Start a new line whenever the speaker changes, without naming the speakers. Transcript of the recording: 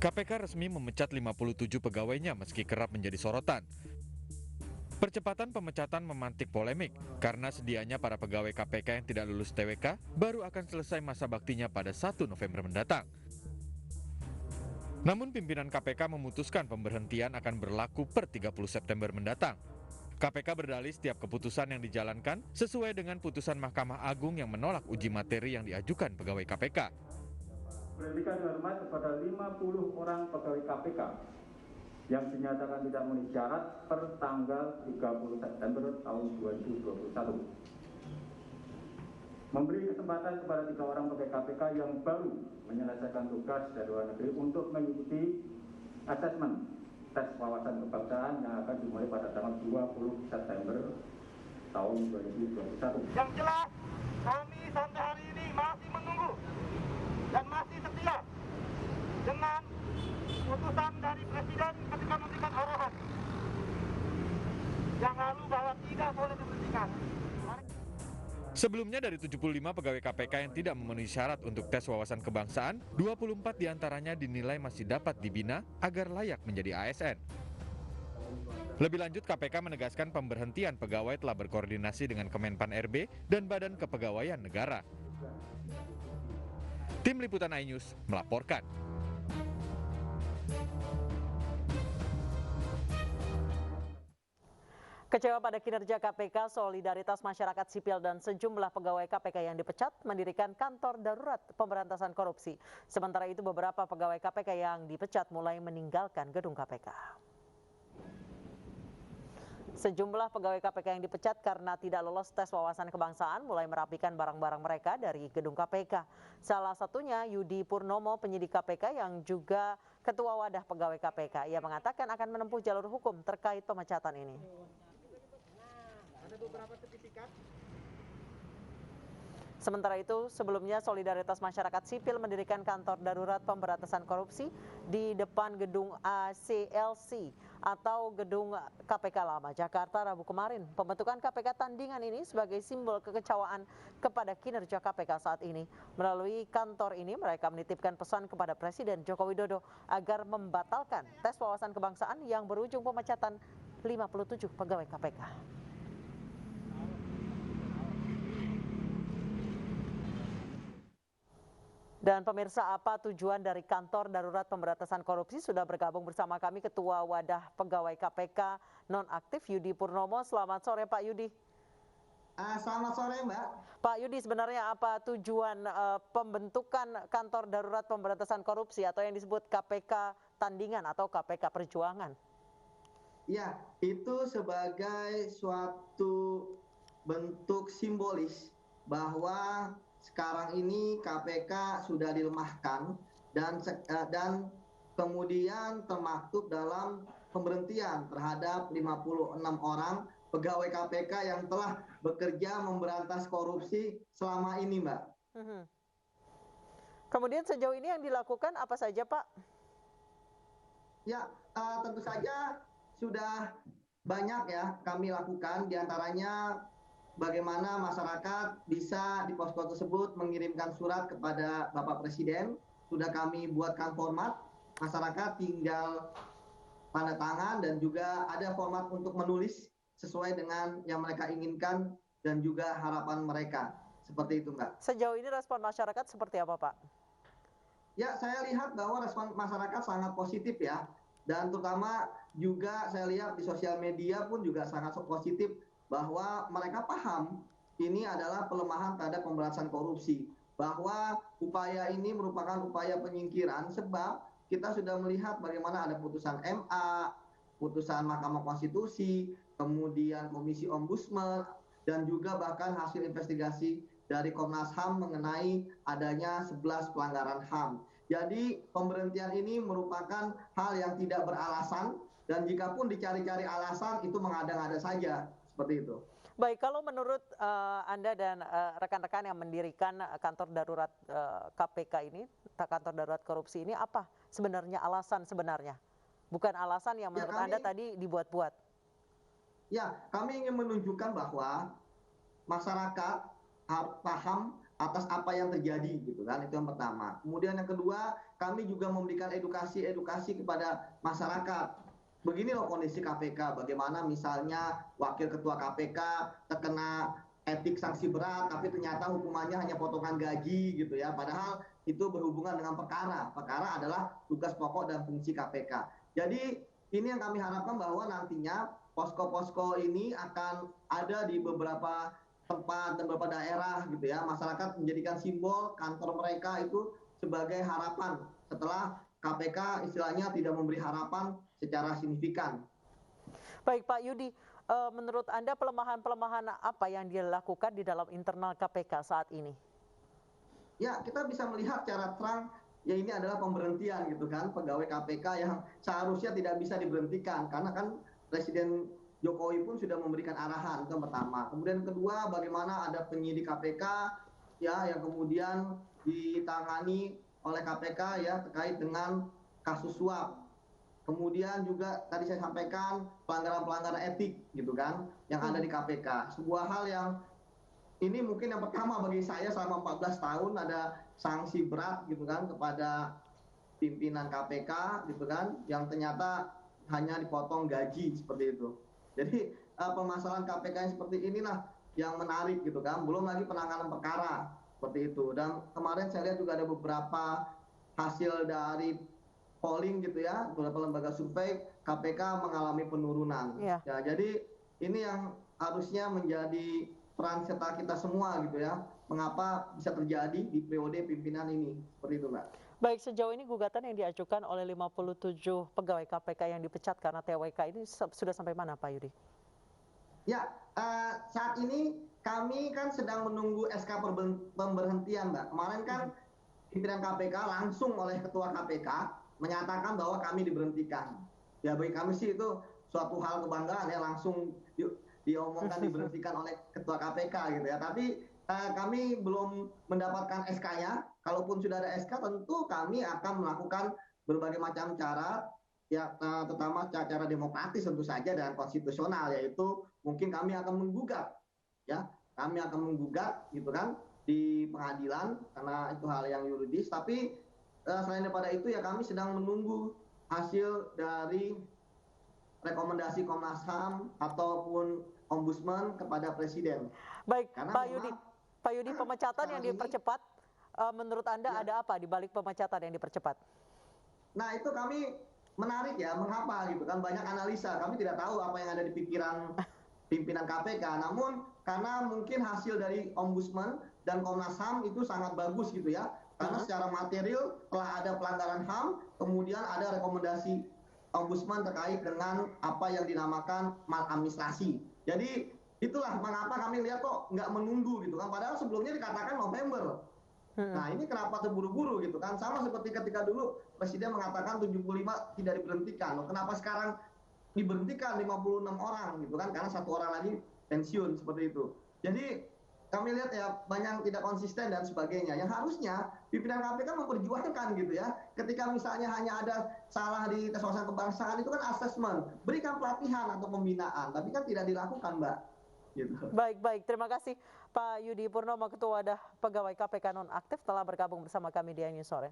KPK resmi memecat 57 pegawainya meski kerap menjadi sorotan. Percepatan pemecatan memantik polemik karena sedianya para pegawai KPK yang tidak lulus TWK baru akan selesai masa baktinya pada 1 November mendatang. Namun pimpinan KPK memutuskan pemberhentian akan berlaku per 30 September mendatang. KPK berdalih setiap keputusan yang dijalankan sesuai dengan putusan Mahkamah Agung yang menolak uji materi yang diajukan pegawai KPK.
Berhentikan dengan hormat kepada 50 orang pegawai KPK yang dinyatakan tidak memenuhi syarat per tanggal 30 September tahun 2021. Memberi kesempatan kepada 3 orang pegawai KPK yang baru menyelesaikan tugas dari luar negeri untuk mengikuti asesmen tes wawasan kebangsaan yang akan dimulai pada tanggal 20 September tahun 2021.
Yang jelas, kami sampai hari ini masih menunggu dan masih setia dengan putusan dari Presiden ketika memberikan arahan yang lalu bahwa tidak boleh diberhentikan.
Sebelumnya dari 75 pegawai KPK yang tidak memenuhi syarat untuk tes wawasan kebangsaan, 24 diantaranya dinilai masih dapat dibina agar layak menjadi ASN. Lebih lanjut, KPK menegaskan pemberhentian pegawai telah berkoordinasi dengan Kemenpan RB dan Badan Kepegawaian Negara. Tim Liputan iNews melaporkan.
Kecewa pada kinerja KPK, solidaritas masyarakat sipil dan sejumlah pegawai KPK yang dipecat mendirikan kantor darurat pemberantasan korupsi. Sementara itu beberapa pegawai KPK yang dipecat mulai meninggalkan gedung KPK. Sejumlah pegawai KPK yang dipecat karena tidak lolos tes wawasan kebangsaan mulai merapikan barang-barang mereka dari gedung KPK. Salah satunya Yudi Purnomo, penyidik KPK yang juga ketua wadah pegawai KPK. Ia mengatakan akan menempuh jalur hukum terkait pemecatan ini.
Ada beberapa sertifikat.
Sementara itu, sebelumnya Solidaritas Masyarakat Sipil mendirikan kantor darurat pemberantasan korupsi di depan gedung ACLC atau gedung KPK Lama Jakarta Rabu kemarin. Pembentukan KPK tandingan ini sebagai simbol kekecewaan kepada kinerja KPK saat ini. Melalui kantor ini mereka menitipkan pesan kepada Presiden Joko Widodo agar membatalkan tes wawasan kebangsaan yang berujung pemecatan 57 pegawai KPK. Dan pemirsa, apa tujuan dari kantor darurat pemberantasan korupsi? Sudah bergabung bersama kami Ketua Wadah Pegawai KPK Nonaktif Yudi Purnomo. Selamat sore Pak Yudi.
Selamat sore Mbak.
Pak Yudi, sebenarnya apa tujuan pembentukan kantor darurat pemberantasan korupsi atau yang disebut KPK Tandingan atau KPK Perjuangan?
Ya, itu sebagai suatu bentuk simbolis bahwa sekarang ini KPK sudah dilemahkan dan kemudian termaktub dalam pemberhentian terhadap 56 orang pegawai KPK yang telah bekerja memberantas korupsi selama ini, Mbak.
Kemudian sejauh ini yang dilakukan apa saja, Pak?
Ya, tentu saja sudah banyak ya kami lakukan, diantaranya bagaimana masyarakat bisa di posko tersebut mengirimkan surat kepada Bapak Presiden. Sudah kami buatkan format, masyarakat tinggal tanda tangan dan juga ada format untuk menulis sesuai dengan yang mereka inginkan dan juga harapan mereka. Seperti itu, Mbak.
Sejauh ini respon masyarakat seperti apa, Pak?
Ya, saya lihat bahwa respon masyarakat sangat positif ya. Dan terutama juga saya lihat di sosial media pun juga sangat positif bahwa mereka paham ini adalah pelemahan terhadap pemberantasan korupsi, bahwa upaya ini merupakan upaya penyingkiran sebab kita sudah melihat bagaimana ada putusan MA, putusan Mahkamah Konstitusi, kemudian Komisi Ombudsman, dan juga bahkan hasil investigasi dari Komnas HAM mengenai adanya 11 pelanggaran HAM. Jadi pemberhentian ini merupakan hal yang tidak beralasan dan jikapun dicari-cari alasan itu mengada-ngada saja. Seperti itu.
Baik, kalau menurut Anda dan rekan-rekan yang mendirikan kantor darurat KPK ini, kantor darurat korupsi ini, apa sebenarnya alasan sebenarnya? Bukan alasan yang menurut Anda tadi dibuat-buat.
Ya, kami ingin menunjukkan bahwa masyarakat paham atas apa yang terjadi gitu kan, itu yang pertama. Kemudian yang kedua, kami juga memberikan edukasi kepada masyarakat. Begini loh kondisi KPK, bagaimana misalnya wakil ketua KPK terkena etik sanksi berat, tapi ternyata hukumannya hanya potongan gaji gitu ya, padahal itu berhubungan dengan perkara. Perkara adalah tugas pokok dan fungsi KPK. Jadi ini yang kami harapkan bahwa nantinya posko-posko ini akan ada di beberapa tempat dan beberapa daerah gitu ya. Masyarakat menjadikan simbol kantor mereka itu sebagai harapan setelah KPK istilahnya tidak memberi harapan secara signifikan.
Baik Pak Yudi, menurut Anda pelemahan-pelemahan apa yang dilakukan di dalam internal KPK saat ini?
Ya, kita bisa melihat secara terang ya ini adalah pemberhentian gitu kan pegawai KPK yang seharusnya tidak bisa diberhentikan karena kan Presiden Jokowi pun sudah memberikan arahan, itu yang pertama. Kemudian kedua, bagaimana ada penyidik KPK ya yang kemudian ditangani oleh KPK ya terkait dengan kasus suap. Kemudian juga tadi saya sampaikan pelanggaran-pelanggaran etik gitu kan yang ada di KPK. Sebuah hal yang ini mungkin yang pertama bagi saya selama 14 tahun ada sanksi berat gitu kan kepada pimpinan KPK gitu kan yang ternyata hanya dipotong gaji seperti itu. Jadi permasalahan KPK yang seperti inilah yang menarik gitu kan. Belum lagi penanganan perkara seperti itu. Dan kemarin saya lihat juga ada beberapa hasil dari polling gitu ya, beberapa lembaga survei KPK mengalami penurunan. Ya, jadi ini yang harusnya menjadi peran serta kita semua gitu ya. Mengapa bisa terjadi di periode pimpinan ini seperti itu, Mbak.
Baik, sejauh ini gugatan yang diajukan oleh 57 pegawai KPK yang dipecat karena TWK ini sudah sampai mana Pak Yudi?
Ya, saat ini kami kan sedang menunggu SK pemberhentian, Mbak. Kemarin kan pimpinan KPK langsung oleh Ketua KPK menyatakan bahwa kami diberhentikan. Ya bagi kami sih itu suatu hal kebanggaan ya langsung diomongkan diberhentikan oleh Ketua KPK gitu ya. Tapi kami belum mendapatkan SK-nya. Kalaupun sudah ada SK tentu kami akan melakukan berbagai macam cara ya terutama cara demokratis tentu saja dan konstitusional yaitu mungkin kami akan menggugat ya. Kami akan menggugat gitu kan di pengadilan karena itu hal yang yuridis tapi selain daripada itu ya kami sedang menunggu hasil dari rekomendasi Komnas HAM ataupun Ombudsman kepada Presiden.
Baik, Pak Yudi, pemecatan yang dipercepat, menurut Anda
ya.
ada apa di balik pemecatan yang dipercepat?
Nah itu kami menarik ya, mengapa gitu kan banyak analisa, kami tidak tahu apa yang ada di pikiran pimpinan KPK, namun karena mungkin hasil dari Ombudsman dan Komnas HAM itu sangat bagus gitu ya. Karena secara material telah ada pelanggaran HAM, kemudian ada rekomendasi Ombudsman terkait dengan apa yang dinamakan maladministrasi. Jadi itulah mengapa kami lihat kok nggak menunggu gitu kan. Padahal sebelumnya dikatakan November. Nah ini kenapa terburu-buru gitu kan. Sama seperti ketika dulu Presiden mengatakan 75 tidak diberhentikan. Loh, kenapa sekarang diberhentikan 56 orang gitu kan. Karena satu orang lagi pensiun seperti itu. Jadi kami lihat ya banyak tidak konsisten dan sebagainya. Yang harusnya pimpinan KPK memperjuangkan gitu ya. Ketika misalnya hanya ada salah di tes wawasan kebangsaan itu kan asesmen, berikan pelatihan atau pembinaan, tapi kan tidak dilakukan, Mbak. Gitu.
Baik. Terima kasih Pak Yudi Purnomo, Ketua Wadah Pegawai KPK Nonaktif telah bergabung bersama kami di News Sore.